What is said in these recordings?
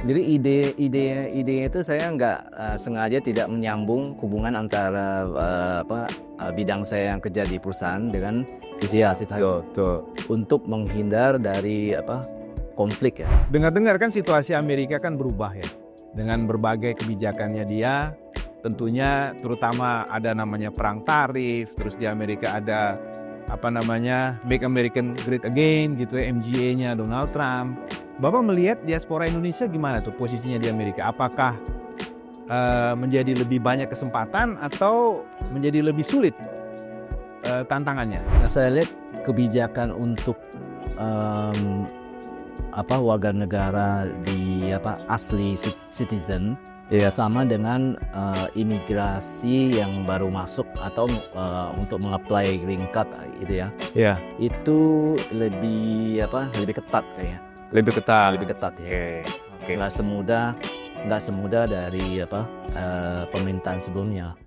Jadi ide itu saya nggak sengaja tidak menyambung hubungan antara bidang saya yang kerja di perusahaan dengan visi hasil untuk menghindar dari konflik ya. Dengar-dengar kan situasi Amerika kan berubah ya. Dengan berbagai kebijakannya dia, tentunya terutama ada namanya perang tarif, terus di Amerika ada Make American Great Again gitu ya, MGA-nya Donald Trump. Bapak melihat diaspora Indonesia gimana tuh posisinya di Amerika? Apakah menjadi lebih banyak kesempatan atau menjadi lebih sulit tantangannya? Saya lihat kebijakan untuk warga negara di asli citizen sama dengan imigrasi yang baru masuk atau untuk mengapply green card itu ya. Iya. Itu lebih ketat kayaknya. Lebih ketat ya. Okay. Nggak semudah dari pemerintahan sebelumnya.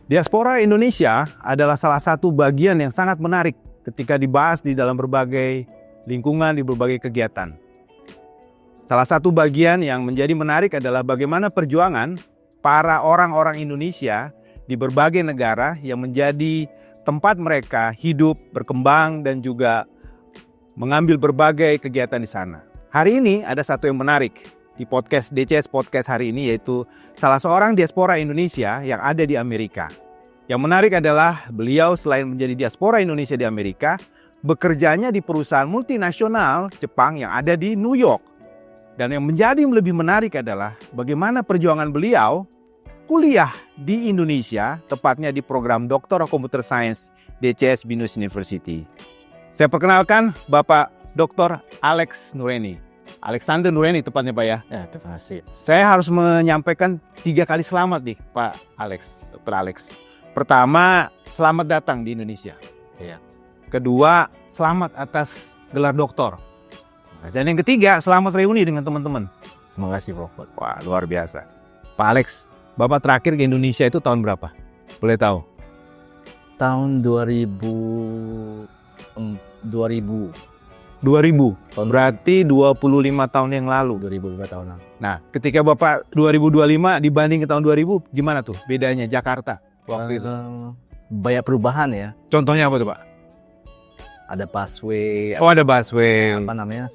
Diaspora Indonesia adalah salah satu bagian yang sangat menarik ketika dibahas di dalam berbagai lingkungan, di berbagai kegiatan. Salah satu bagian yang menjadi menarik adalah bagaimana perjuangan para orang-orang Indonesia di berbagai negara yang menjadi tempat mereka hidup, berkembang, dan juga mengambil berbagai kegiatan di sana. Hari ini ada satu yang menarik di podcast DCS Podcast hari ini, yaitu salah seorang diaspora Indonesia yang ada di Amerika. Yang menarik adalah beliau selain menjadi diaspora Indonesia di Amerika, bekerjanya di perusahaan multinasional Jepang yang ada di New York. Dan yang menjadi lebih menarik adalah bagaimana perjuangan beliau kuliah di Indonesia, tepatnya di program Doctor of Computer Science DCS Binus University. Saya perkenalkan Bapak Dr. Alex Nureni. Alexander Nureni tepatnya Pak ya. Ya, terima kasih. Saya harus menyampaikan 3 kali selamat nih Pak Alex, Dr. Alex. Pertama, selamat datang di Indonesia. Iya. Kedua, selamat atas gelar doktor. Dan yang ketiga, selamat reuni dengan teman-teman. Terima kasih Prof. Wah, luar biasa. Pak Alex, Bapak terakhir ke Indonesia itu tahun berapa? Boleh tahu? Tahun 2000. 2000. Berarti 25 tahun yang lalu. 2005 tahun lalu. Nah, ketika Bapak 2025 dibanding ke tahun 2000, gimana tuh bedanya Jakarta waktu itu? Banyak perubahan ya. Contohnya apa tuh Pak? Ada busway. Oh, ada busway. Apa namanya?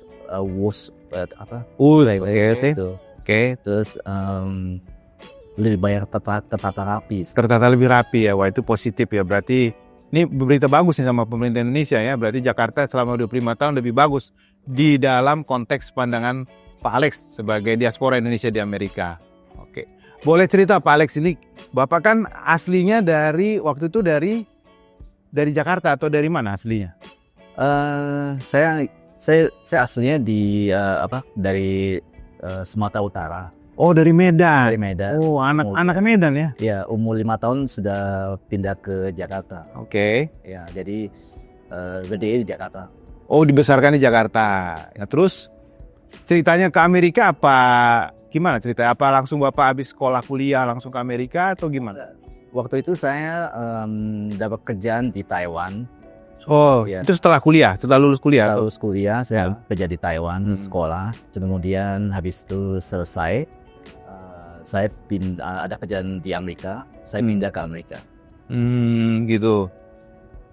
Gitu. Oke. Terus lebih banyak tertata rapi. Tertata lebih rapi ya. Wah, itu positif ya. Berarti ini berita bagus nih sama pemerintah Indonesia ya. Berarti Jakarta selama 25 tahun lebih bagus di dalam konteks pandangan Pak Alex sebagai diaspora Indonesia di Amerika. Oke. Boleh cerita Pak Alex, ini Bapak kan aslinya waktu itu dari Jakarta atau dari mana aslinya? Saya aslinya dari Sumatera Utara. Oh, dari Medan. Dari Medan. Oh, anak Medan ya? Ya, umur 5 tahun sudah pindah ke Jakarta. Oke. Ya, jadi gede di Jakarta. Oh, dibesarkan di Jakarta. Nah, terus ceritanya ke Amerika gimana ceritanya? Apa langsung Bapak habis sekolah kuliah langsung ke Amerika atau gimana? Waktu itu saya dapat kerjaan di Taiwan. Oh, ya. Itu setelah lulus kuliah? Setelah lulus kuliah, saya kerja di Taiwan, sekolah. Kemudian habis itu selesai, saya ada kerjaan di Amerika, saya pindah ke Amerika. Gitu.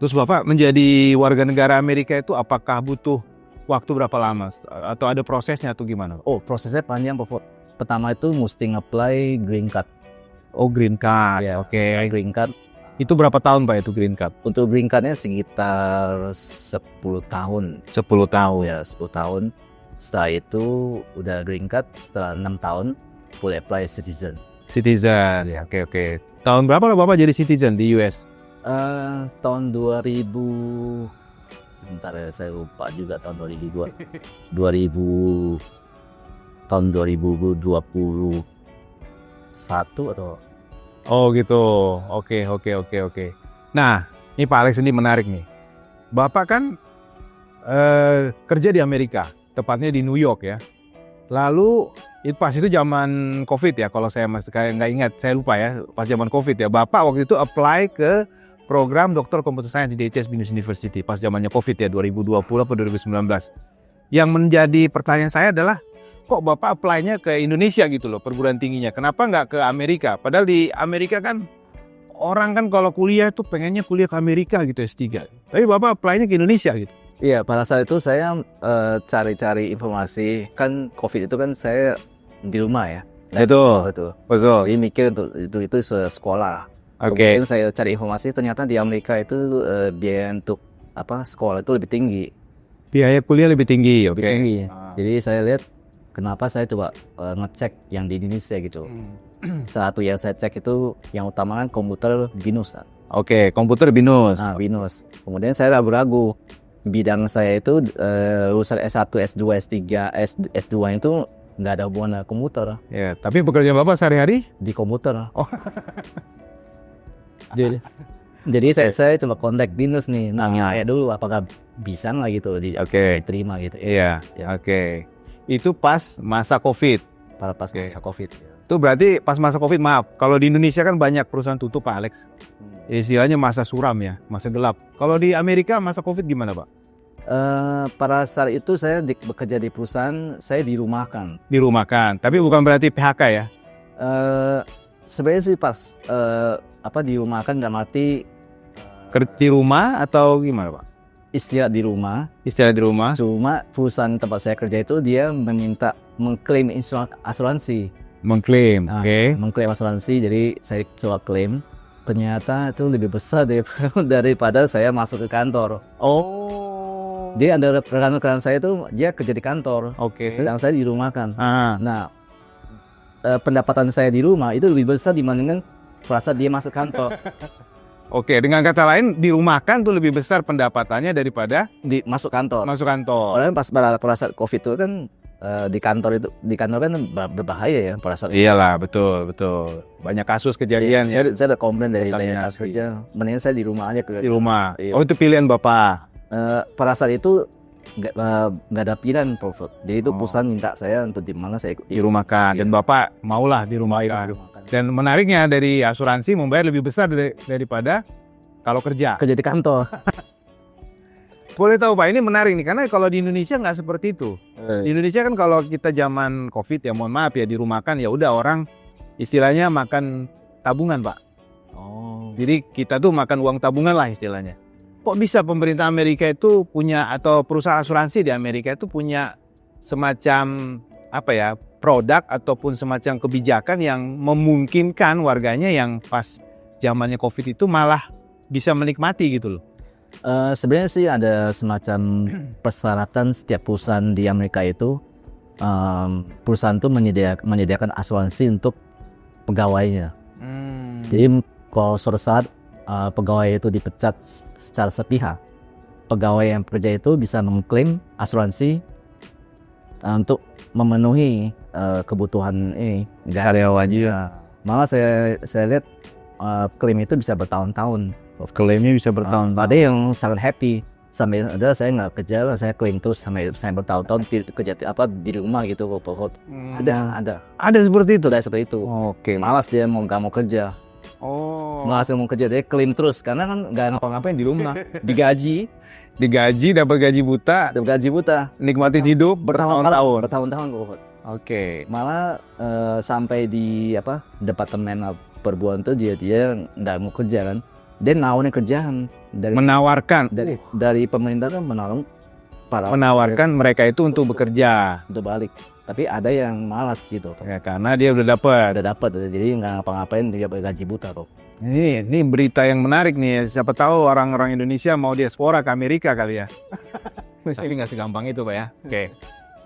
Terus Bapak menjadi warga negara Amerika itu apakah butuh waktu berapa lama? Atau ada prosesnya atau gimana? Oh, prosesnya panjang. Pertama itu mesti nge-apply green card. Oh, green card. Ya, Oke. Green card. Itu berapa tahun Pak itu green card? Untuk green card-nya sekitar 10 tahun. 10 tahun. Ya, 10 tahun. Setelah itu udah green card, setelah 6 tahun boleh apply citizen. Citizen. Ya, oke. Tahun berapa Bapak jadi citizen di US? Tahun 2000. Sebentar ya, saya lupa juga tahun 2000. Tahun 2021 atau. Oh gitu, oke. Nah, ini Pak Alex ini menarik nih. Bapak kan kerja di Amerika, tepatnya di New York ya. Lalu pas itu zaman COVID ya, kalau saya masih kayak nggak ingat, saya lupa ya, pas zaman COVID ya, Bapak waktu itu apply ke program Doktor Computer Science di DHS Binus University pas zamannya COVID ya, 2020 atau 2019. Yang menjadi pertanyaan saya adalah, kok Bapak apply-nya ke Indonesia gitu loh, perguruan tingginya, kenapa nggak ke Amerika? Padahal di Amerika kan, orang kan kalau kuliah tuh pengennya kuliah ke Amerika gitu S3. Tapi Bapak apply-nya ke Indonesia gitu. Iya, pada saat itu saya cari-cari informasi. Kan COVID itu kan saya di rumah ya. Betul. Jadi mikir untuk itu sekolah. Oke. Kemudian saya cari informasi, ternyata di Amerika itu biaya untuk sekolah itu lebih tinggi. Biaya kuliah lebih tinggi, oke. Lebih tinggi. Jadi saya lihat kenapa saya coba ngecek yang di Indonesia gitu. Satu yang saya cek itu yang utama kan komputer BINUS. Oke, komputer BINUS. Nah, BINUS. Kemudian saya ragu-ragu. Bidang saya itu lulusan S1, S2, S3, S2 itu nggak ada hubungan komputer. Ya, tapi pekerjaan Bapak sehari-hari Di komputer. Oh. Jadi saya coba kontak BINUS nih, nanya dulu apakah bisa nggak gitu diterima gitu. Iya, oke. Itu pas masa COVID. Pas masa COVID. Itu berarti pas masa COVID, maaf, kalau di Indonesia kan banyak perusahaan tutup Pak Alex. Istilahnya masa suram ya, masa gelap. Kalau di Amerika masa COVID gimana Pak? Pada saat itu saya bekerja di perusahaan, saya dirumahkan. Dirumahkan, tapi bukan berarti PHK ya? Sebenarnya sih pas dirumahkan dalam arti Di rumah atau gimana Pak? istirahat di rumah. Istirahat di rumah. Cuma perusahaan tempat saya kerja itu dia meminta mengklaim asuransi. Mengklaim, oke. Mengklaim asuransi, jadi saya coba klaim. Ternyata itu lebih besar daripada saya masuk ke kantor. Oh. Dia ada rekan-rekan saya itu dia kerja di kantor. Oke. Sedang saya dirumahkan. Ah. Nah, pendapatan saya di rumah itu lebih besar dibandingkan pada dia masuk kantor. Oke, dengan kata lain dirumahkan tuh lebih besar pendapatannya daripada Masuk kantor. masuk kantor. Orang pas pada saat COVID itu kan di kantor kan berbahaya ya pada saat. Iyalah, betul. Banyak kasus kejadian ya. Saya ada komplain dari kerja. Mendingan saya di rumah aja Di rumah. Iya. Oh, itu pilihan Bapak. Pada saat itu nggak ada pilihan, Prof. Jadi itu perusahaan minta saya untuk di mana saya ikut. Dirumahkan. Dan Bapak maulah dirumahkan. Dan menariknya dari asuransi membayar lebih besar daripada kalau kerja. Kerja di kantor. Boleh tahu Pak, ini menarik nih, karena kalau di Indonesia nggak seperti itu. Di Indonesia kan kalau kita zaman COVID ya, mohon maaf ya, dirumahkan ya udah orang istilahnya makan tabungan Pak. Oh. Jadi kita tuh makan uang tabungan lah istilahnya. Kok bisa pemerintah Amerika itu punya, atau perusahaan asuransi di Amerika itu punya semacam produk ataupun semacam kebijakan yang memungkinkan warganya yang pas zamannya COVID itu malah bisa menikmati gitu loh. Sebenarnya sih ada semacam persyaratan setiap perusahaan di Amerika itu. Perusahaan itu menyediakan asuransi untuk pegawainya. Jadi kalau suatu saat pegawai itu dipecat secara sepihak, pegawai yang bekerja itu bisa mengklaim asuransi untuk memenuhi kebutuhan karyawan juga. Malah saya lihat klaim itu bisa bertahun-tahun. Klaimnya bisa bertahun-tahun. Ada yang sangat happy sampai saya nggak kerja, saya klaim terus sampai saya bertahun-tahun kerja di rumah gitu. Ada seperti itu. Oke. Malas dia nggak mau kerja. Oh. Malas mau kerja, dia klaim terus karena kan nggak ngapa-ngapain di rumah. Digaji, dapat gaji buta, nikmati hidup bertahun-tahun. Oke. Malah sampai di departemen perbuatan tuh dia nggak mau kerja kan. Dia nawarin kerjaan dari pemerintah kan menawarkan mereka itu untuk bekerja, untuk balik. Tapi ada yang malas gitu. Ya, karena dia udah dapat, jadi nggak ngapa-ngapain, dia gaji buta kok. Ini berita yang menarik nih. Siapa tahu orang-orang Indonesia mau diaspora ke Amerika kali ya. Tapi nggak segampang itu Pak ya. Oke.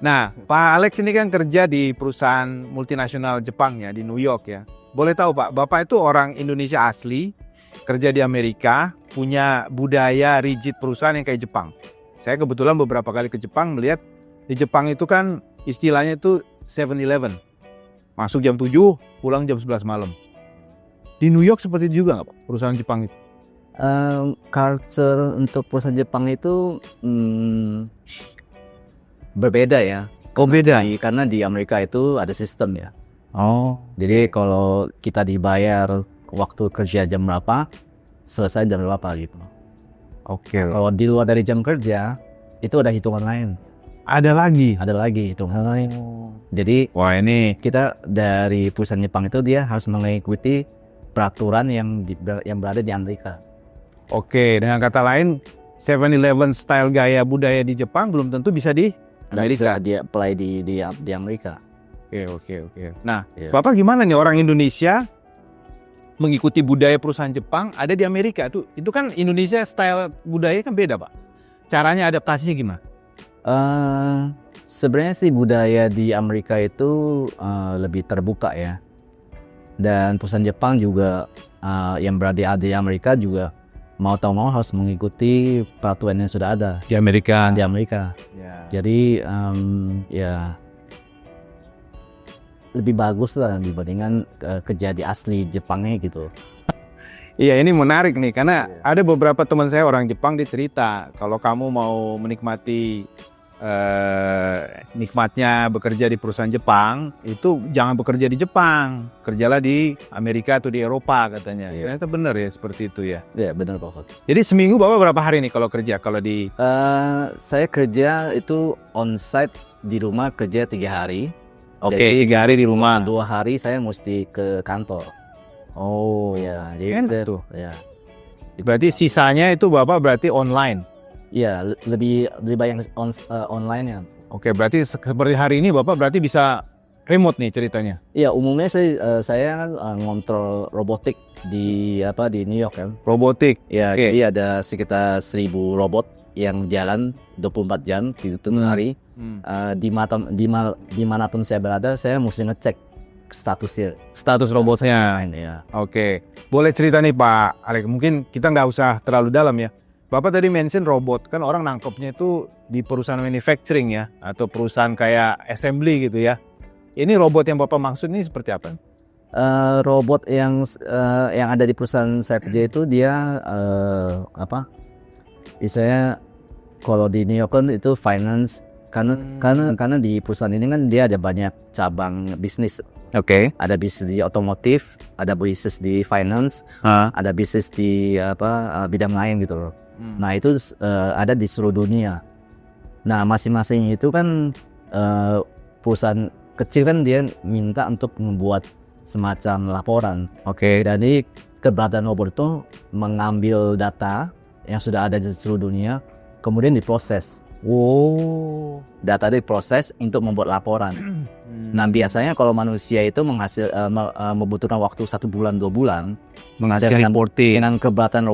Nah, Pak Alex ini kan kerja di perusahaan multinasional Jepang ya, di New York ya. Boleh tahu Pak, Bapak itu orang Indonesia asli, kerja di Amerika, punya budaya rigid perusahaan yang kayak Jepang. Saya kebetulan beberapa kali ke Jepang melihat di Jepang itu kan istilahnya itu 7-Eleven. Masuk jam 7, pulang jam 11 malam. Di New York seperti itu juga nggak Pak, perusahaan Jepang itu? Culture untuk perusahaan Jepang itu berbeda ya. beda. Karena di Amerika itu ada sistem ya. Oh, Jadi kalau kita dibayar waktu kerja jam berapa, selesai jam berapa gitu. oke. Kalau di luar dari jam kerja, itu ada hitungan lain. Ada lagi. Ada lagi hitungan lain. Jadi Wah, ini kita dari perusahaan Jepang itu dia harus mengikuti peraturan yang berada di Amerika. oke. Dengan kata lain, 7-Eleven style gaya budaya di Jepang belum tentu bisa di. Nah, ini bisa dia apply di Amerika. Oke. Nah, Iya. Bapak gimana nih orang Indonesia mengikuti budaya perusahaan Jepang ada di Amerika tuh? Itu kan Indonesia style budaya kan beda, Pak. Caranya adaptasinya gimana? Sebenarnya sih budaya di Amerika itu lebih terbuka ya. Dan perusahaan Jepang juga yang berada di Amerika juga mau tahu mau harus mengikuti peraturan yang sudah ada Di Amerika. di Amerika. Ya. Jadi ya lebih bagus lah dibandingkan kerja di asli Jepangnya gitu. Iya, ini menarik nih karena Iya. ada beberapa teman saya orang Jepang dia cerita kalau kamu mau menikmati nikmatnya bekerja di perusahaan Jepang itu jangan bekerja di Jepang, kerjalah di Amerika atau di Eropa katanya. Iya. Ternyata benar ya seperti itu ya. Ya benar Pak Fot. Jadi seminggu Bapak berapa hari nih kalau kerja? Kalau di Saya kerja itu onsite di rumah kerja 3 hari. Oke, Jadi 3 hari di rumah. 2 hari saya mesti ke kantor. Oh, Ya, enak saya tuh. ya. Berarti sisanya itu Bapak berarti online. Ya, lebih banyak online ya. Oke, berarti seperti hari ini Bapak berarti bisa remote nih ceritanya. Ya, umumnya saya ngontrol robotik di New York kan. Robotik. Ya, Oke. jadi ada sekitar 1.000 robot yang jalan 24 jam di hari. Dimanapun saya berada, saya mesti ngecek statusnya. Status robotnya. Ya. Oke, boleh cerita nih Pak Alex, mungkin kita nggak usah terlalu dalam ya. Bapak tadi mention robot, kan orang nangkepnya itu di perusahaan manufacturing ya, atau perusahaan kayak assembly gitu ya. Ini robot yang Bapak maksud ini seperti apa? Robot yang ada di perusahaan saya kerja itu dia Istilahnya kalau di New York kan itu finance karena di perusahaan ini kan dia ada banyak cabang bisnis. Oke. Ada bisnis di otomotif, ada bisnis di finance, ada bisnis di bidang lain gitu loh. Nah itu ada di seluruh dunia. Nah masing-masing itu kan perusahaan kecil kan dia minta untuk membuat semacam laporan. Oke. Jadi keberadaan robot itu mengambil data yang sudah ada di seluruh dunia, kemudian diproses. Wow. Data diproses untuk membuat laporan. Nah biasanya kalau manusia itu membutuhkan waktu 1 bulan 2 bulan Menghasilkan reporting. dengan keberadaan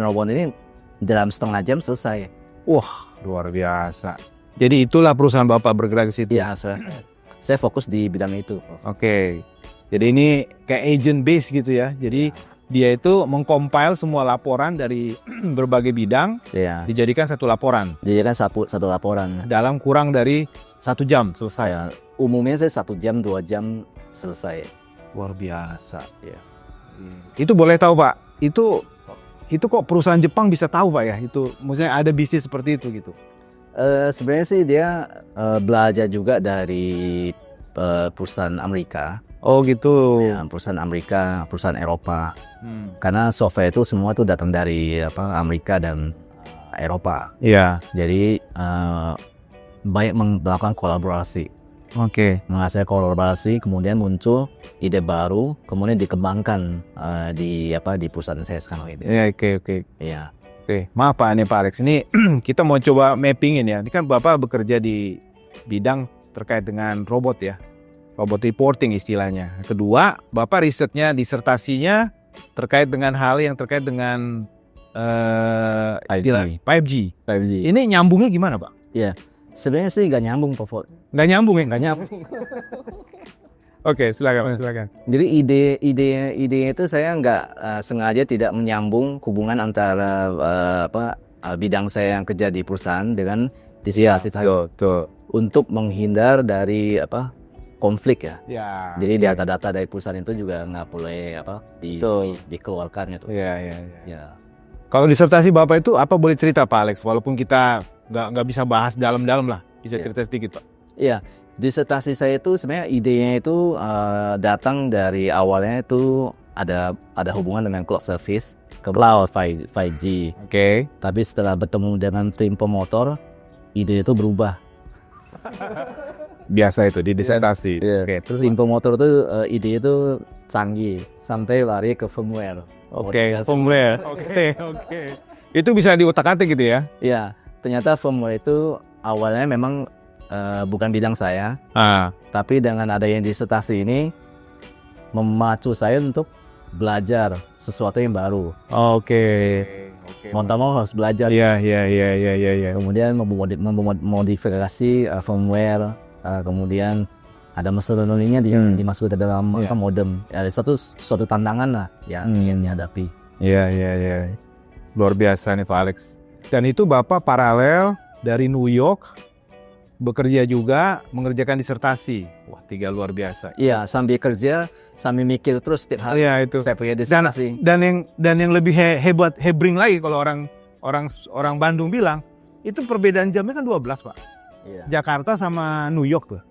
robot ini dalam setengah jam selesai. Wah, luar biasa. Jadi itulah perusahaan Bapak bergerak di situ. Ya, saya fokus di bidang itu. Oke. Jadi ini kayak agent base gitu ya. Jadi dia itu mengcompile semua laporan dari berbagai bidang Ya. dijadikan satu laporan Jadi kan satu laporan. dalam kurang dari 1 jam selesai. Ya, umumnya saya 1 jam 2 jam selesai. Luar biasa. Ya. Itu boleh tahu Pak, itu kok perusahaan Jepang bisa tahu Pak ya? Itu maksudnya ada bisnis seperti itu gitu. Sebenarnya sih dia belajar juga dari perusahaan Amerika. Oh gitu. Ya, perusahaan Amerika, perusahaan Eropa. Karena software itu semua itu datang dari Amerika dan Eropa. Iya. Jadi banyak melakukan kolaborasi. Oke. Menghasilkan kolaborasi, kemudian muncul ide baru, kemudian dikembangkan di perusahaan saya sekarang ini. Ya, oke. Iya. Oke, maaf Pak ini Pak Alex. Ini kita mau coba mappingin ya. Ini kan Bapak bekerja di bidang terkait dengan robot ya. Robot reporting istilahnya. Kedua, Bapak risetnya, disertasinya terkait dengan hal yang terkait dengan 5G. 5G. Ini nyambungnya gimana Pak? Sebenarnya sih nggak nyambung, Pak Ford. Nggak nyambung ya? Nggak nyambung. Oke, silakan. Jadi ide itu saya nggak sengaja tidak menyambung hubungan antara bidang saya yang kerja di perusahaan dengan TCS Tuh. untuk menghindar dari konflik ya. Ya. Jadi data-data dari perusahaan itu juga nggak boleh dikeluarkan gitu. Iya. Ya. Kalau disertasi Bapak itu apa boleh cerita Pak Alex? Walaupun kita nggak bisa bahas dalam-dalam lah. Bisa Iya. cerita sedikit Pak. Iya, disertasi saya itu sebenarnya idenya itu datang dari awalnya itu ada hubungan dengan cloud service ke cloud 5G. Oke. Tapi setelah bertemu dengan tim pemotor, ide itu berubah. Biasa itu di disertasi. Oke, terus Tim pemotor itu ide itu canggih sampai lari ke firmware. firmware. Oke. Itu bisa diutak-atik gitu ya? Iya, ternyata firmware itu awalnya memang bukan bidang saya, tapi dengan adanya disertasi ini memacu saya untuk belajar sesuatu yang baru. Oke. Mau tak mau harus belajar. Iya. Kemudian memodifikasi firmware, kemudian ada machine learning-nya dimasukkan ke dalam modem. Ada suatu tantangan lah yang dihadapi. Iya. Luar biasa nih Pak Alex. Dan itu Bapak paralel dari New York bekerja juga mengerjakan disertasi. Wah, 3 luar biasa. Iya, sambil kerja, sambil mikir terus setiap hari. Iya itu. Saya punya disertasi. Dan yang lebih hebring lagi kalau orang Bandung bilang, itu perbedaan jamnya kan 12, Pak. Iya. Jakarta sama New York tuh.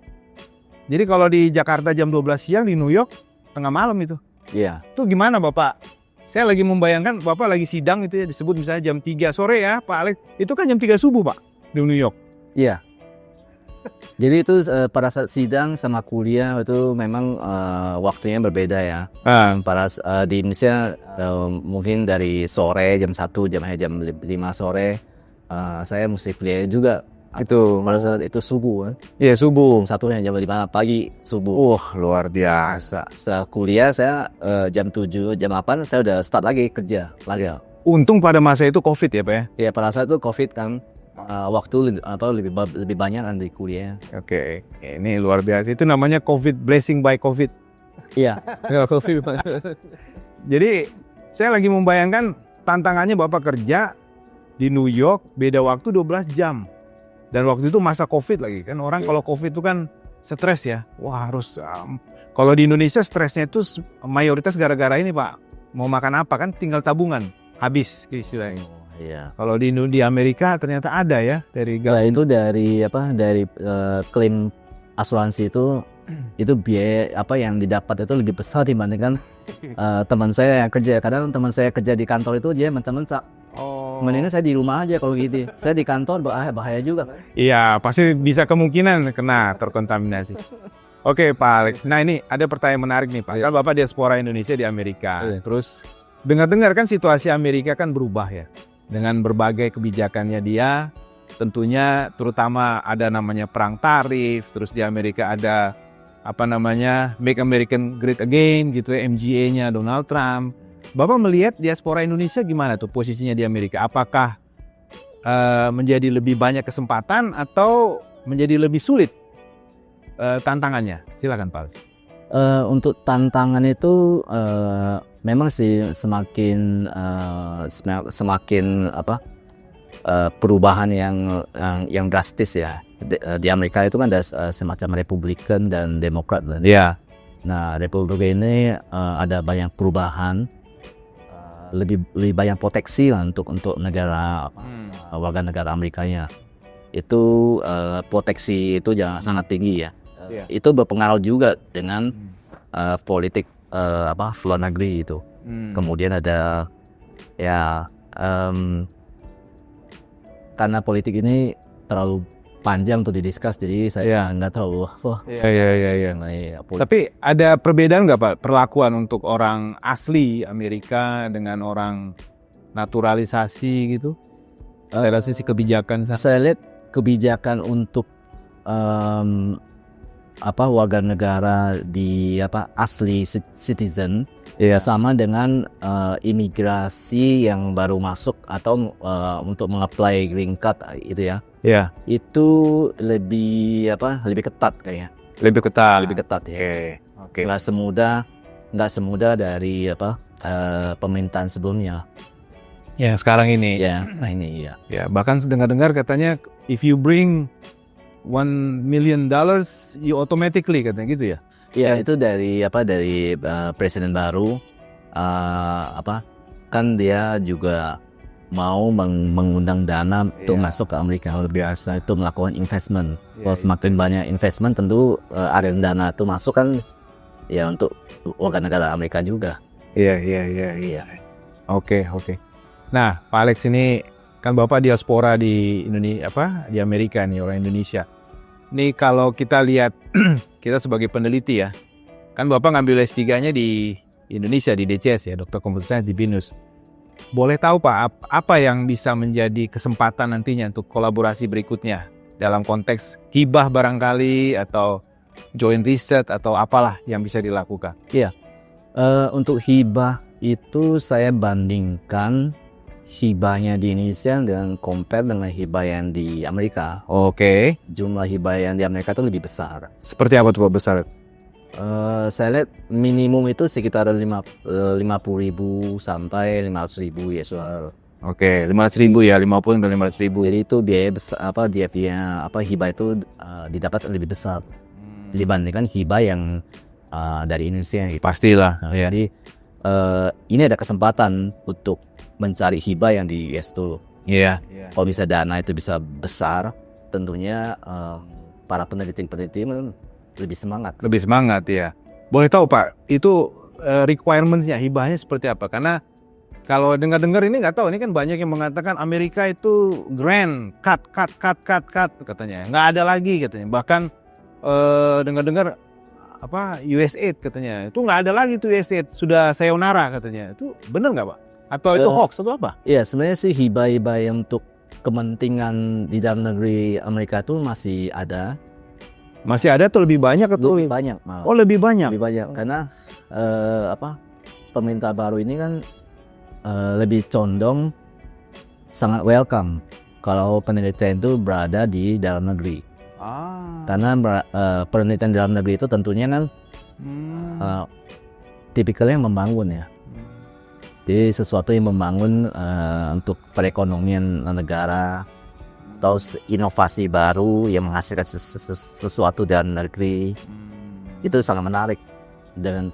Jadi kalau di Jakarta jam 12 siang, di New York tengah malam itu. Iya. Itu gimana Bapak? Saya lagi membayangkan Bapak lagi sidang itu ya, disebut misalnya jam 3 sore ya Pak Alex. Itu kan jam 3 subuh Pak di New York. Iya. Jadi itu pada saat sidang sama kuliah itu memang waktunya berbeda ya. Di Indonesia mungkin dari sore jam 1 jam 5 sore saya mesti kuliah juga. Itu pada saat itu subuh kan. Iya subuh. Satunya jam 5 pagi subuh. Luar biasa. Setelah kuliah saya jam 7 jam 8 saya udah start lagi kerja lagi. Untung pada masa itu COVID ya Pak ya? Ya pada saat itu COVID kan. Waktu lebih banyak di kuliah. Oke, ini luar biasa. Itu namanya COVID, blessing by COVID. Iya. Jadi saya lagi membayangkan tantangannya Bapak kerja di New York, beda waktu 12 jam. Dan waktu itu masa COVID lagi kan. Orang kalau COVID itu kan stres ya. Wah harus, kalau di Indonesia stresnya itu mayoritas gara-gara ini Pak. Mau makan apa kan tinggal tabungan, habis istilahnya. Iya. Kalau di Amerika ternyata ada ya dari itu dari klaim asuransi itu biaya yang didapat itu lebih besar dibandingkan teman saya yang kerja. Kadang teman saya kerja di kantor itu dia mentak-mentak. Mendingan saya di rumah aja kalau gitu. Saya di kantor bahaya juga. Iya, pasti bisa kemungkinan kena terkontaminasi. Oke Pak Alex, nah ini ada pertanyaan menarik nih Pak. Kan Bapak diaspora Indonesia di Amerika. Terus dengar-dengar kan situasi Amerika kan berubah ya. Dengan berbagai kebijakannya dia, tentunya terutama ada namanya perang tarif, terus di Amerika ada Make American Great Again gitu ya, MGA-nya Donald Trump. Bapak melihat diaspora Indonesia gimana tuh posisinya di Amerika? Apakah menjadi lebih banyak kesempatan atau menjadi lebih sulit tantangannya? Silakan Pak. Untuk tantangan itu memang sih semakin perubahan yang drastis ya. Di Amerika itu kan ada semacam Republikan dan Demokrat. Iya. Nah, Republikan ini ada banyak perubahan, lebih banyak proteksi lah untuk negara warga negara Amerikanya. Itu proteksi itu sangat tinggi ya. Itu berpengaruh juga dengan politik luar negeri itu. Kemudian ada karena politik ini terlalu panjang untuk didiskus, jadi saya nggak terlalu Tapi ada perbedaan nggak Pak perlakuan untuk orang asli Amerika dengan orang naturalisasi gitu? Relasi kebijakan. Saya lihat kebijakan untuk warga negara di asli citizen sama dengan imigrasi yang baru masuk atau untuk mengapply green card itu ya. Iya. Itu lebih ketat kayaknya. Lebih ketat ya. Oke. Nggak semudah dari pemerintahan sebelumnya. Ya, sekarang ini. Ya, ini ya. Ya, bahkan dengar-dengar katanya if you bring $1 million you automatically katanya gitu ya. Iya, itu dari presiden baru kan dia juga mau mengundang dana untuk Iya. masuk ke Amerika, luar biasa itu melakukan investment. Iya, Kalau semakin banyak investment tentu aliran dana itu masuk kan ya untuk warga negara Amerika juga. Iya. Oke. Nah, Pak Alex ini kan Bapak diaspora di Indonesia, di Amerika nih, orang Indonesia. Nih kalau kita lihat kita sebagai peneliti ya, kan Bapak ngambil S3-nya di Indonesia di DCS ya, Dokter Computer Science di BINUS. Boleh tahu Pak, apa yang bisa menjadi kesempatan nantinya untuk kolaborasi berikutnya dalam konteks hibah barangkali atau joint research atau apalah yang bisa dilakukan? Untuk hibah itu saya bandingkan hibahnya di Indonesia dengan compare dengan hibah yang di Amerika. Oke. Jumlah hibah yang di Amerika itu lebih besar. Seperti apa tuh Pak besar? Saya lihat minimum itu sekitar 50.000 sampai 500.000 US dollar. Oke, 500.000 ya, 50 dan 500.000. Jadi itu biaya besar, hibah itu didapat lebih besar dibandingkan hibah yang dari Indonesia gitu. Pastilah. Ya. Jadi ini ada kesempatan untuk mencari hibah yang di US dulu. Iya. Kalau bisa dana itu bisa besar, tentunya para peneliti-peneliti lebih semangat. Lebih semangat ya. Boleh tahu Pak, itu requirements-nya hibahnya seperti apa? Karena kalau dengar-dengar ini nggak tahu, ini kan banyak yang mengatakan Amerika itu grant, cut katanya. Nggak ada lagi katanya. Bahkan dengar-dengar USAID katanya. Itu nggak ada lagi tuh USAID, sudah sayonara katanya. Itu benar nggak Pak? Atau itu hoax atau apa? Iya, sebenarnya sih hibah-hibah yang untuk kepentingan di dalam negeri Amerika itu masih ada. Masih ada atau lebih banyak atau Lebih banyak malah. Oh, lebih banyak. Lebih banyak karena pemerintah baru ini kan lebih condong sangat welcome kalau penelitian itu berada di dalam negeri. Karena penelitian dalam negeri itu tentunya kan tipikalnya membangun ya. Jadi sesuatu yang membangun untuk perekonomian negara, atau inovasi baru yang menghasilkan sesuatu dalam negeri, itu sangat menarik dengan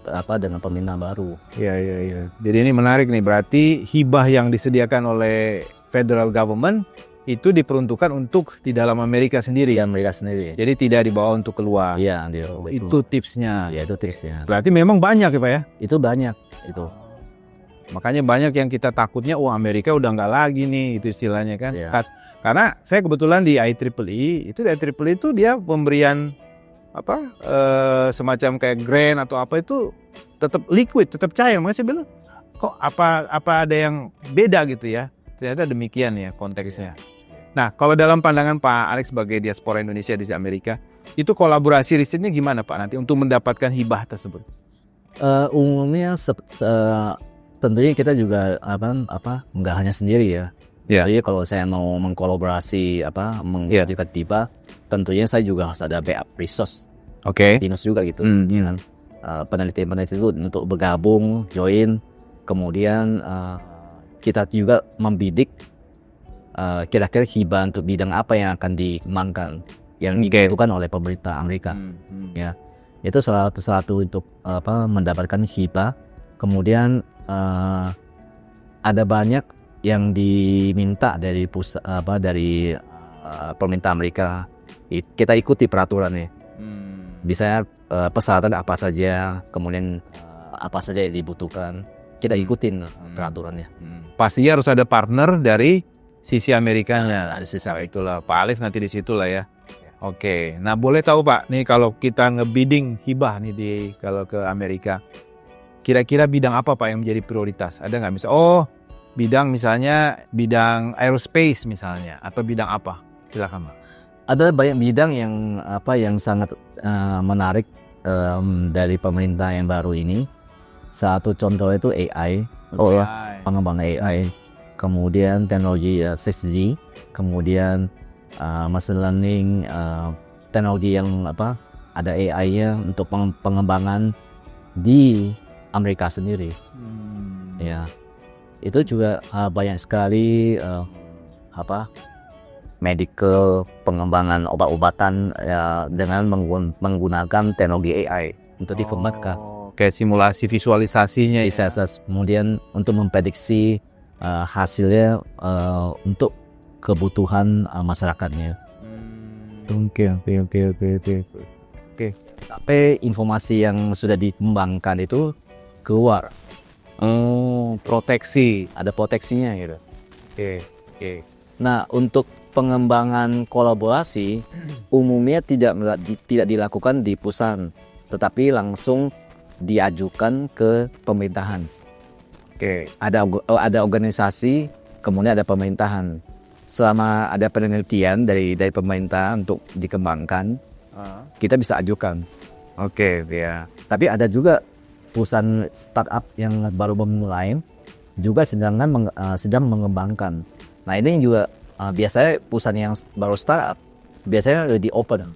pemerintah baru. Iya. Jadi ini menarik nih, berarti hibah yang disediakan oleh federal government itu diperuntukkan untuk di dalam Amerika sendiri. Di Amerika sendiri. Jadi tidak dibawa untuk keluar. Iya, itu tipsnya. Iya, itu tipsnya. Berarti memang banyak ya Pak ya? Itu banyak itu. Makanya banyak yang kita takutnya, Amerika udah nggak lagi nih, itu istilahnya kan. Iya. Karena saya kebetulan di IEEE, itu di IEEE itu dia pemberian semacam kayak grant atau apa itu tetap liquid, tetap cair. Makanya saya bilang, kok apa ada yang beda gitu ya? Ternyata demikian ya konteksnya. Nah, kalau dalam pandangan Pak Alex sebagai diaspora Indonesia di Amerika, itu kolaborasi risetnya gimana Pak nanti untuk mendapatkan hibah tersebut? Umumnya tentunya kita juga nggak hanya sendiri ya. Yeah. Jadi kalau saya mau mengkolaborasi mengajukan hibah, tentunya saya juga harus ada backup resource. Oke. Dinas juga gitu. Ya kan? Peneliti-peneliti itu untuk bergabung, join, kemudian kita juga membidik kira-kira hibah untuk bidang apa yang akan dikembangkan yang dibutuhkan oleh pemerintah Amerika. Ya, itu salah satu untuk mendapatkan hibah. Kemudian ada banyak yang diminta dari pemerintah Amerika. Kita ikuti peraturannya. Bisa persyaratan apa saja, kemudian apa saja yang dibutuhkan. Kita ikutin peraturannya. Pastinya harus ada partner dari sisi Amerikanya. Ada sisi itulah Pak Alif nanti di situlah ya. Oke. Nah, boleh tahu Pak, nih kalau kita ngebidding hibah nih kalau ke Amerika, kira-kira bidang apa Pak yang menjadi prioritas? Ada nggak misalnya bidang aerospace misalnya, atau bidang apa? Silakan Pak. Ada banyak bidang yang sangat menarik dari pemerintah yang baru ini. Satu contoh itu AI, pengembangan AI, kemudian teknologi 6G, kemudian machine learning, teknologi yang ada AI-nya untuk pengembangan di Amerika sendiri. Ya, itu juga banyak sekali medical, pengembangan obat-obatan dengan menggunakan teknologi AI untuk dikembangkan. Kayak simulasi visualisasinya. Kemudian untuk memprediksi hasilnya untuk kebutuhan masyarakatnya. Oke. Tapi informasi yang sudah dikembangkan itu keluar. Proteksi. Ada proteksinya gitu. Oke. Nah, untuk pengembangan kolaborasi umumnya tidak dilakukan di perusahaan, tetapi langsung diajukan ke pemerintahan. Oke. Ada organisasi, kemudian ada pemerintahan. Selama ada penelitian dari pemerintah untuk dikembangkan, kita bisa ajukan. Oke, ya. Tapi ada juga perusahaan startup yang baru memulai juga sedang mengembangkan. Nah, ini juga biasanya perusahaan yang baru startup biasanya lebih open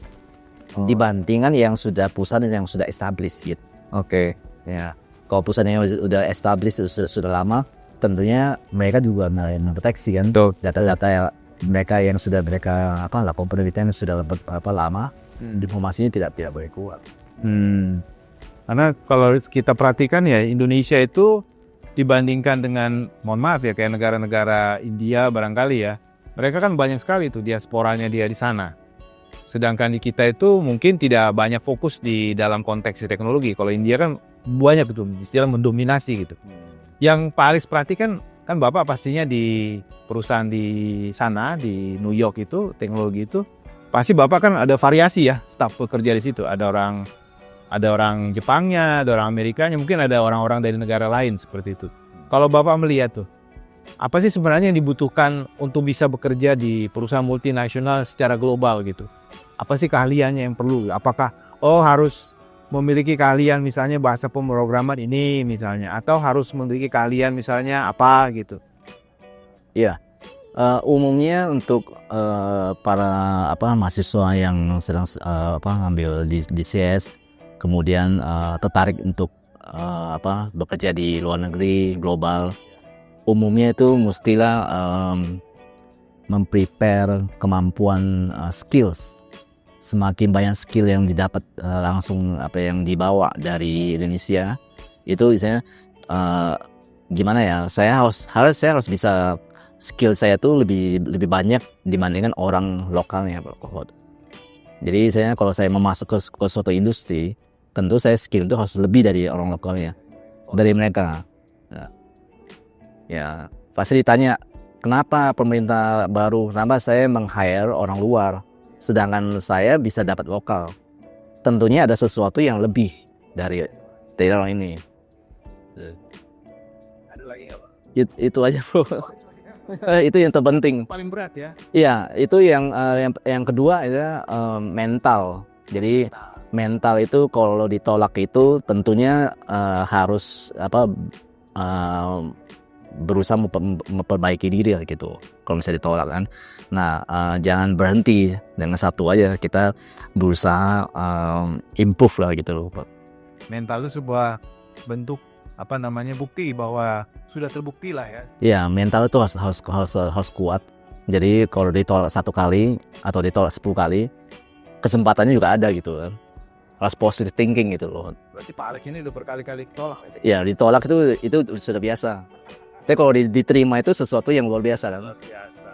dibandingkan yang perusahaan yang sudah established gitu. Oke. Ya, kalau perusahaan yang sudah established sudah lama, tentunya mereka juga memproteksi kan data-data mereka yang sudah mereka lakukan penelitian yang sudah lama, informasinya tidak boleh keluar. Karena kalau kita perhatikan ya, Indonesia itu dibandingkan dengan, mohon maaf ya, kayak negara-negara India barangkali ya, mereka kan banyak sekali tuh diasporanya dia di sana. Sedangkan di kita itu mungkin tidak banyak fokus di dalam konteks teknologi. Kalau India kan banyak itu istilah mendominasi gitu. Yang Pak Alex perhatikan kan Bapak pastinya di perusahaan di sana di New York itu teknologi itu pasti Bapak kan ada variasi ya staf pekerja di situ. Ada orang Jepangnya, ada orang Amerikanya, mungkin ada orang-orang dari negara lain seperti itu. Kalau Bapak melihat tuh, apa sih sebenarnya yang dibutuhkan untuk bisa bekerja di perusahaan multinasional secara global gitu? Apa sih keahliannya yang perlu? Apakah harus memiliki keahlian misalnya bahasa pemrograman ini misalnya, atau harus memiliki keahlian misalnya apa gitu? Iya, umumnya untuk para mahasiswa yang sedang ngambil di CS, kemudian tertarik untuk bekerja di luar negeri global, umumnya itu mestilah memprepare kemampuan skills. Semakin banyak skill yang didapat langsung yang dibawa dari Indonesia, itu misalnya gimana ya, saya harus bisa, skill saya tuh lebih banyak dibandingkan orang lokalnya. Jadi kalau saya mau masuk ke suatu industri, tentu saya skill itu harus lebih dari orang lokalnya, dari mereka. Ya, pasti ditanya, kenapa pemerintah baru, kenapa saya meng-hire orang luar, sedangkan saya bisa dapat lokal. Tentunya ada sesuatu yang lebih dari orang ini. Ada lagi nggak Pak? Itu aja bro. Itu yang terpenting. Paling berat ya? Iya, itu yang kedua adalah mental. Jadi mental itu kalau ditolak itu tentunya harus berusaha memperbaiki diri gitu. Kalau misalnya ditolak kan, nah jangan berhenti dengan satu aja, kita berusaha improve lah gitu loh. Mental itu sebuah bentuk bukti bahwa sudah terbukti lah ya. Iya, mental itu harus kuat. Jadi kalau ditolak 1 kali atau ditolak 10 kali, kesempatannya juga ada gitu kan. Harus positive thinking gitu loh. Berarti Pak Alex ini udah berkali-kali ditolak. Iya, ditolak itu sudah biasa. Tapi kalau diterima itu sesuatu yang luar biasa kan. Luar biasa.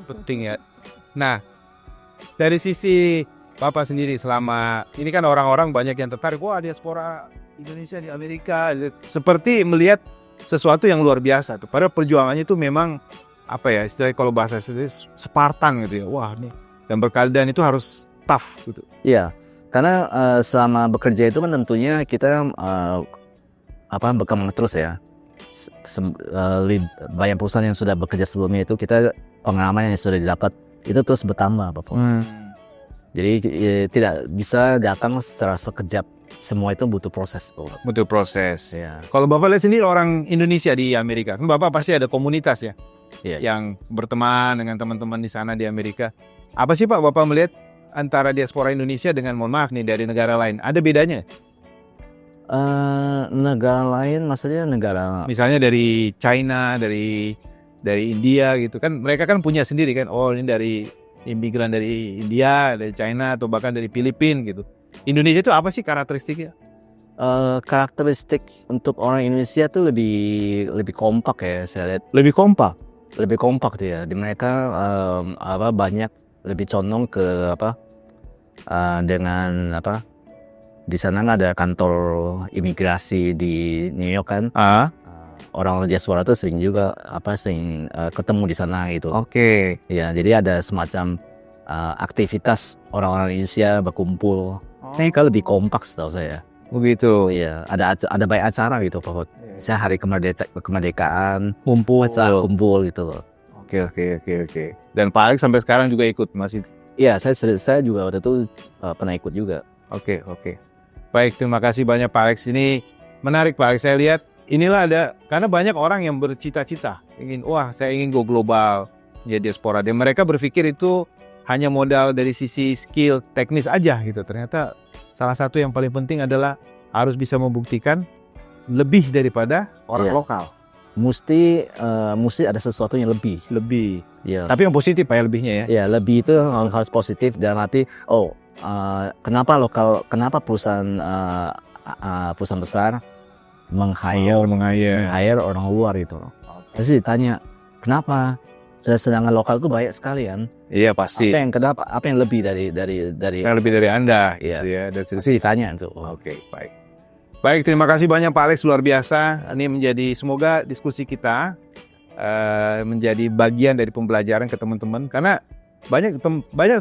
Penting ya. Nah, dari sisi Bapak sendiri selama ini kan orang-orang banyak yang tertarik, wah diaspora Indonesia di Amerika, seperti melihat sesuatu yang luar biasa tuh. Padahal perjuangannya itu memang istilahnya kalau bahasa Spartan gitu ya. Wah nih, dan berkeadaan itu harus tough gitu. Iya, karena selama bekerja itu kan tentunya kita berkembang terus ya. Banyak perusahaan yang sudah bekerja sebelumnya itu kita pengalaman yang sudah didapat itu terus bertambah Jadi tidak bisa datang secara sekejap. Semua itu butuh proses. Butuh proses. Ya. Kalau Bapak lihat sendiri orang Indonesia di Amerika, kan Bapak pasti ada komunitas ya, yang berteman dengan teman-teman di sana di Amerika. Apa sih Pak Bapak melihat antara diaspora Indonesia dengan, mohon maaf nih, dari negara lain? Ada bedanya? Negara lain, maksudnya negara? Misalnya dari China, dari India gitu kan, mereka kan punya sendiri kan. Oh ini dari imigran dari India, dari China, atau bahkan dari Filipina gitu. Indonesia itu apa sih karakteristiknya? Karakteristik untuk orang Indonesia tuh lebih kompak ya saya lihat. Lebih kompak. Lebih kompak tuh ya. Di mereka banyak lebih condong ke dengan di sana ada kantor imigrasi di New York kan. Orang diaspora tuh sering juga ketemu di sana gitu. Oke. Ya, jadi ada semacam aktivitas orang-orang Indonesia berkumpul. Mereka lebih kompak setahu saya. Begitu. Iya, ada banyak acara gitu, Pak. Saya hari kemerdekaan, Kumpul. kumpul gitu loh. Oke. Dan Pak Alex sampai sekarang juga ikut masih. Iya, saya juga waktu itu pernah ikut juga. Oke. Baik, terima kasih banyak Pak Alex. Ini menarik Pak Alex. Saya lihat inilah karena banyak orang yang bercita-cita saya ingin go global jadi diaspora. Dan mereka berpikir itu hanya modal dari sisi skill teknis aja gitu. Ternyata salah satu yang paling penting adalah harus bisa membuktikan lebih daripada orang lokal. Mesti ada sesuatu yang lebih. Ya. Tapi yang positif Pak ya lebihnya ya. Ya, lebih itu harus positif dalam arti kenapa perusahaan besar meng-hire orang luar itu. Pasti ditanya, kenapa? Sedangkan lokal itu banyak sekali kan. Iya pasti. Apa yang lebih dari yang lebih dari Anda iya. Gitu ya. Pasti ditanya itu. Oke, baik, terima kasih banyak Pak Alex, luar biasa. Ini semoga diskusi kita menjadi bagian dari pembelajaran ke teman-teman, karena banyak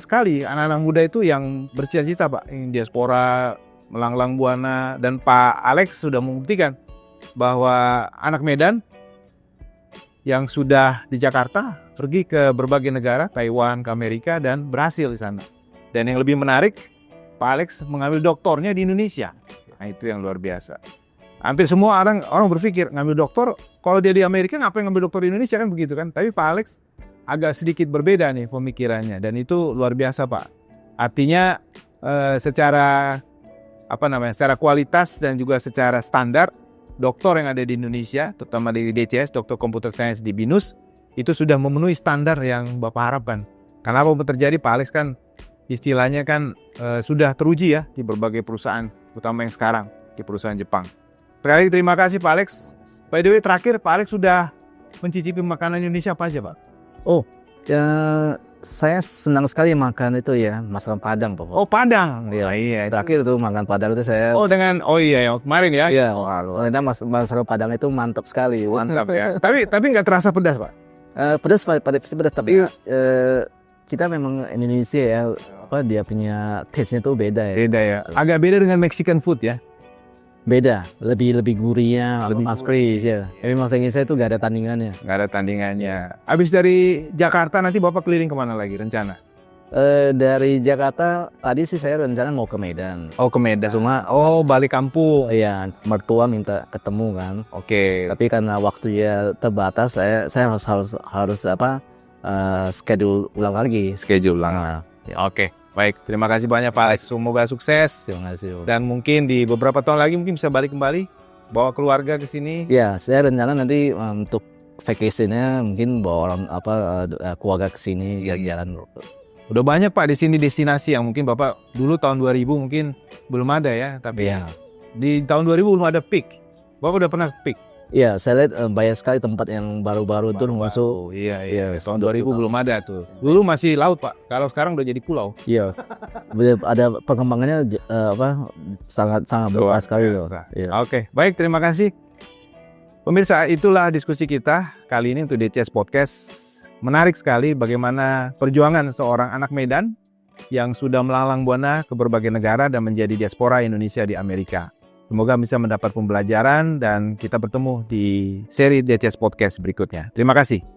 sekali anak-anak muda itu yang bercita-cita Pak, ingin diaspora, melanglang buana, dan Pak Alex sudah membuktikan bahwa anak Medan yang sudah di Jakarta pergi ke berbagai negara, Taiwan, ke Amerika, dan berhasil di sana. Dan yang lebih menarik, Pak Alex mengambil doktornya di Indonesia. Nah, itu yang luar biasa. Hampir semua orang berpikir ngambil doktor, kalau dia di Amerika ngapain ngambil doktor di Indonesia kan begitu kan. Tapi Pak Alex agak sedikit berbeda nih pemikirannya, dan itu luar biasa Pak. Artinya secara kualitas dan juga secara standar, doktor yang ada di Indonesia, terutama di DCS, Dokter Computer Science di BINUS, itu sudah memenuhi standar yang Bapak harapkan. Karena apa terjadi, Pak Alex kan istilahnya kan sudah teruji ya di berbagai perusahaan, terutama yang sekarang di perusahaan Jepang. Sekali terima kasih Pak Alex. By the way, terakhir Pak Alex sudah mencicipi makanan Indonesia apa aja Pak? Saya senang sekali makan itu ya, masakan Padang Pak. Padang. Iya. Terakhir tuh makan Padang itu saya. Kemarin ya. Iya, masakan Padang itu mantap sekali. Mantap ya. Tapi nggak terasa pedas Pak? Pedas tapi kita memang Indonesia ya, dia punya taste-nya tuh beda ya. Beda ya. Agak beda dengan Mexican food ya. Beda, lebih gurihnya, lebih maskris ya. Tapi masakan Indonesia itu nggak ada tandingannya. Nggak ada tandingannya. Habis dari Jakarta nanti Bapak keliling kemana lagi rencana? Dari Jakarta tadi sih saya rencana mau ke Medan. Ke Medan. Cuma balik kampung. Iya, mertua minta ketemu kan. Oke. Tapi karena waktunya terbatas, saya harus schedule ulang lagi. Oke. Baik, terima kasih banyak Pak Alex. Semoga sukses. Terima kasih. Dan mungkin di beberapa tahun lagi mungkin bisa balik kembali, bawa keluarga ke sini. Ya, saya rencana nanti untuk vacation-nya mungkin bawa orang keluarga ke sini jalan-jalan. Udah banyak Pak di sini destinasi yang mungkin Bapak dulu tahun 2000 mungkin belum ada ya, tapi di tahun 2000 belum ada peak. Bapak udah pernah peak? Iya, saya lihat banyak sekali tempat yang baru-baru tuh masuk. Iya. Tahun 2000 belum ada tuh. Dulu masih laut Pak. Kalau sekarang udah jadi pulau. Iya. Ada perkembangannya sangat luas sekali loh. Iya. Oke, baik, terima kasih. Pemirsa, itulah diskusi kita kali ini untuk DCS Podcast. Menarik sekali bagaimana perjuangan seorang anak Medan yang sudah melanglang buana ke berbagai negara dan menjadi diaspora Indonesia di Amerika. Semoga bisa mendapat pembelajaran dan kita bertemu di seri DCS Podcast berikutnya. Terima kasih.